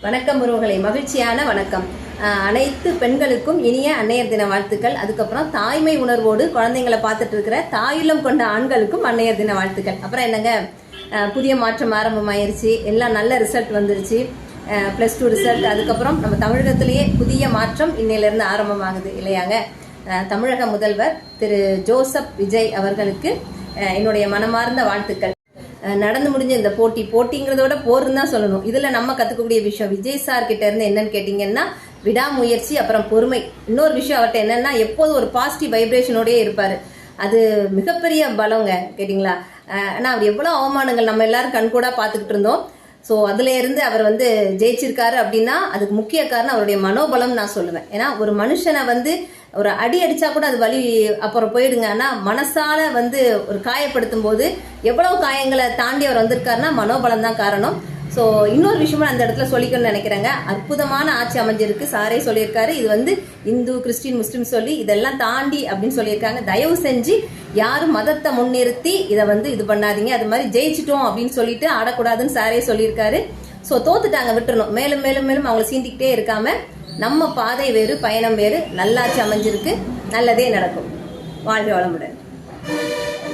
வணக்கம் உறவுகளை, மகிழ்ச்சியான வணக்கம். அனைத்து பெண்களுக்கும் இனிய அன்னையர் தின வாழ்த்துக்கள். அதுக்கப்புறம் தாய்மை உணர்வோடு குழந்தைங்களை பார்த்துட்டு இருக்கிற தாயுள்ளம் கொண்ட ஆண்களுக்கும் அன்னையர் தின வாழ்த்துக்கள். அப்புறம் என்னங்க, புதிய மாற்றம் ஆரம்பமாயிருச்சு, எல்லாம் நல்ல ரிசல்ட் வந்துருச்சு. +2 ரிசல்ட். அதுக்கப்புறம் நம்ம தமிழகத்திலேயே புதிய மாற்றம் இன்னையிலிருந்து ஆரம்பமாகுது இல்லையாங்க. தமிழக முதல்வர் திரு ஜோசப் விஜய் அவர்களுக்கு என்னுடைய மனமார்ந்த வாழ்த்துக்கள். நடந்து முடிஞ்ச இந்த போட்டிங்கிறதோட போர்னு தான் சொல்லணும். இதுல நம்ம கத்துக்கக்கூடிய விஷயம் விஜய் சார் கிட்ட இருந்து என்னன்னு கேட்டீங்கன்னா, விடாமுயற்சி, அப்புறம் பொறுமை. இன்னொரு விஷயம் அவர்கிட்ட என்னன்னா, எப்போதும் ஒரு பாசிட்டிவ் வைப்ரேஷனோடய இருப்பாரு. அது மிகப்பெரிய பலங்க கேட்டிங்களா. ஆனால் அவர் எவ்வளோ அவமானங்கள் நம்ம எல்லாரும் கண்கூடா பார்த்துக்கிட்டு இருந்தோம். ஸோ அதுல இருந்து அவர் ஜெயிச்சிருக்காரு அப்படின்னா அதுக்கு முக்கிய காரணம் அவருடைய மனோபலம் நான் சொல்லுவேன். ஏன்னா ஒரு மனுஷனை ஒரு அடி அடிச்சா கூட அது வலி அப்புறம் போயிடுங்க. ஆனால் மனசால ஒரு காயப்படுத்தும் போது எவ்வளவு காயங்களை தாண்டி அவர் வந்திருக்காருன்னா மனோபலம் தான் காரணம். ஸோ இன்னொரு விஷயமும் அந்த இடத்துல சொல்லிக்கணும்னு நினைக்கிறேங்க. அற்புதமான ஆட்சி அமைஞ்சிருக்கு. சாரே சொல்லியிருக்காரு, இது இந்து, கிறிஸ்டின், முஸ்லீம் சொல்லி இதெல்லாம் தாண்டி அப்படின்னு சொல்லியிருக்காங்க. தயவு செஞ்சு யாரும் மதத்தை முன்னிறுத்தி இதை இது பண்ணாதீங்க. அது மாதிரி ஜெயிச்சிட்டோம் அப்படின்னு சொல்லிட்டு ஆடக்கூடாதுன்னு சாரே சொல்லியிருக்காரு. ஸோ தோத்துட்டாங்க, விட்டுறணும். மேலும் மேலும் மேலும் அவங்களை சீண்டிக்கிட்டே இருக்காம நம்ம பாதை வேறு, பயணம் வேறு. நல்லாட்சி அமைஞ்சிருக்கு, நல்லதே நடக்கும். வாழ்க வளமுடன்.